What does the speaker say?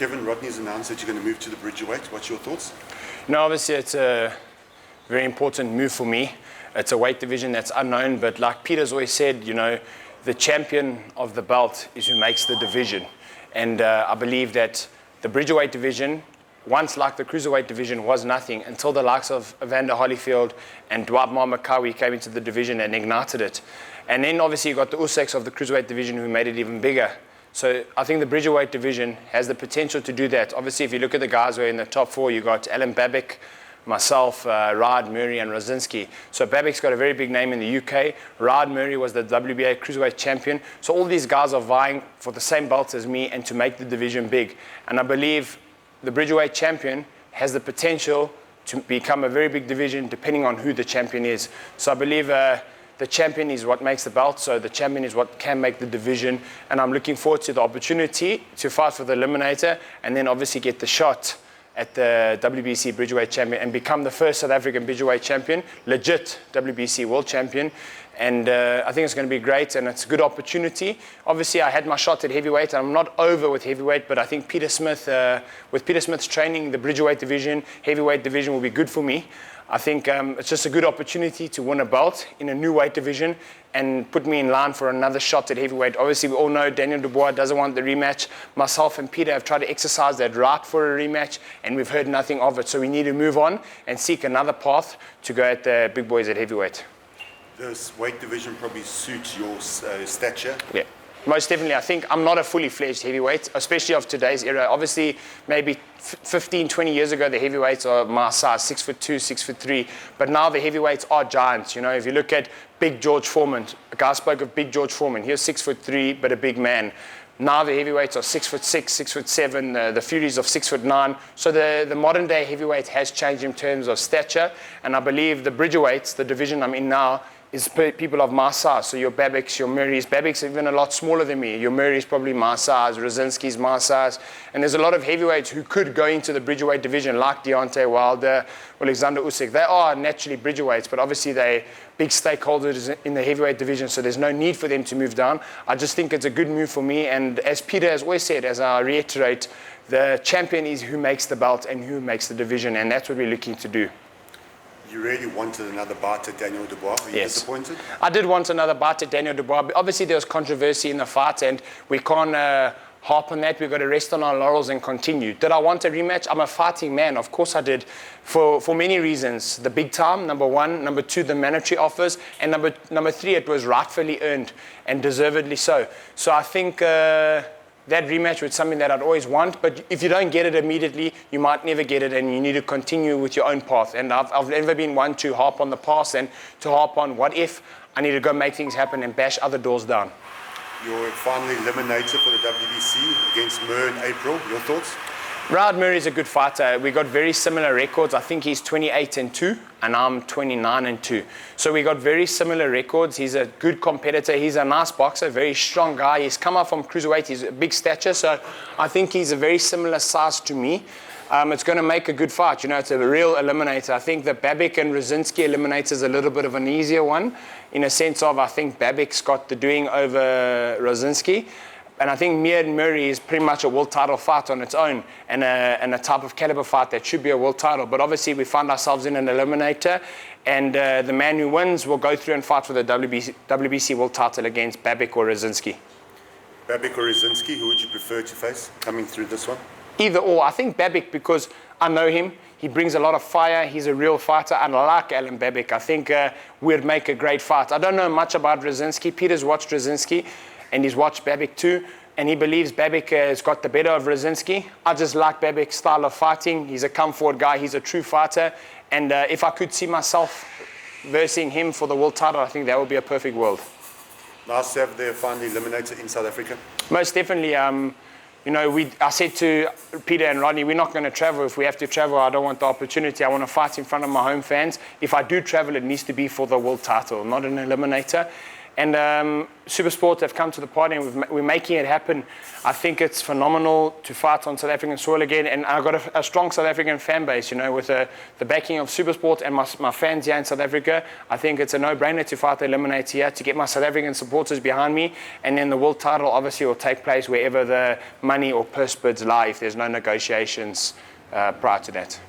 Kevin, Rodney's announced that you're going to move to the Bridgerweight. What's your thoughts? Obviously it's a very important move for me. It's a weight division that's unknown, but like Peter's always said, the champion of the belt is who makes the division. And I believe that the Bridgerweight division, once like the Cruiserweight division, was nothing until the likes of Evander Holyfield and Dwight Makawi came into the division and ignited it. And then obviously you got the Usaks of the Cruiserweight division who made it even bigger. So I think the Bridgerweight division has the potential to do that. Obviously, if you look at the guys who are in the top four, you got Alan Babic, myself, Riyad Merhy and Rosinski. So Babic's got a very big name in the UK. Riyad Merhy was the WBA Cruiserweight champion. So all these guys are vying for the same belt as me and to make the division big. And I believe the Bridgerweight champion has the potential to become a very big division depending on who the champion is. So I believe the champion is what makes the belt, so the champion is what can make the division. And I'm looking forward to the opportunity to fight for the eliminator and then obviously get the shot at the WBC Bridgerweight champion and become the first South African Bridgerweight champion, legit WBC world champion. And I think it's going to be great and it's a good opportunity. Obviously, I had my shot at heavyweight. I'm not over with heavyweight, but I think Peter Smith, with Peter Smith's training, the Bridgerweight division, heavyweight division will be good for me. I think it's just a good opportunity to win a belt in a new weight division and put me in line for another shot at heavyweight. Obviously, we all know Daniel Dubois doesn't want the rematch. Myself and Peter have tried to exercise that right for a rematch, and we've heard nothing of it. So we need to move on and seek another path to go at the big boys at heavyweight. This weight division probably suits your stature. Yeah. Most definitely. I think I'm not a fully fledged heavyweight, especially of today's era. Obviously, maybe 15, 20 years ago, the heavyweights are my size, 6'2", 6'3", but now the heavyweights are giants. If you look at Big George Foreman, a guy spoke of Big George Foreman. He was 6'3", but a big man. Now the heavyweights are 6'6", 6'7", the Furies of 6'9". So the modern day heavyweight has changed in terms of stature, and I believe the Bridgerweights, the division I'm in now, is people of my size. So your Babics, your Murrays. Babic's even a lot smaller than me. Your Murray's probably my size. Rosinski's my size. And there's a lot of heavyweights who could go into the Bridgerweight division, like Deontay Wilder, Alexander Usyk. They are naturally Bridgerweights, but obviously they're big stakeholders in the heavyweight division, so there's no need for them to move down. I just think it's a good move for me. And as Peter has always said, as I reiterate, the champion is who makes the belt and who makes the division, and that's what we're looking to do. You really wanted another bite at Daniel Dubois. Were you disappointed? I did want another bite at Daniel Dubois. Obviously, there was controversy in the fight, and we can't harp on that. We've got to rest on our laurels and continue. Did I want a rematch? I'm a fighting man. Of course I did, for many reasons. The big time, number one. Number two, the monetary offers. And number three, it was rightfully earned and deservedly so. So I think that rematch was something that I'd always want, but if you don't get it immediately, you might never get it, and you need to continue with your own path. And I've never been one to harp on the past and to harp on what if. I need to go make things happen and bash other doors down. You're finally eliminator for the WBC against Merhy in April. Your thoughts? Riyad Merhy is a good fighter. We got very similar records. I think he's 28-2 and I'm 29-2. So we got very similar records. He's a good competitor. He's a nice boxer, very strong guy. He's come up from cruiserweight. He's a big stature. So I think he's a very similar size to me. It's going to make a good fight. It's a real eliminator. I think the Babic and Rosinski eliminator is a little bit of an easier one in a sense of I think Babic's got the doing over Rosinski. And I think Riyad Merhy is pretty much a world title fight on its own and a type of caliber fight that should be a world title. But obviously we find ourselves in an eliminator, and the man who wins will go through and fight for the WBC world title against Babic or Rosinski. Babic or Rosinski, who would you prefer to face coming through this one? Either or. I think Babic because I know him. He brings a lot of fire. He's a real fighter. And I like Alan Babic. I think we'd make a great fight. I don't know much about Rosinski. Peter's watched Rosinski, and he's watched Babic too, and he believes Babic has got the better of Rosinski. I just like Babic's style of fighting. He's a come-forward guy. He's a true fighter. And if I could see myself versing him for the world title, I think that would be a perfect world. Nice to have the finally eliminator in South Africa. Most definitely. I said to Peter and Rodney, we're not going to travel. If we have to travel, I don't want the opportunity. I want to fight in front of my home fans. If I do travel, it needs to be for the world title, not an eliminator. And Supersport have come to the party, and we're making it happen. I think it's phenomenal to fight on South African soil again, and I've got a strong South African fan base, you know, with the backing of Supersport and my fans here in South Africa. I think it's a no-brainer to fight the eliminator here, to get my South African supporters behind me, and then the world title obviously will take place wherever the money or purse bids lie, if there's no negotiations prior to that.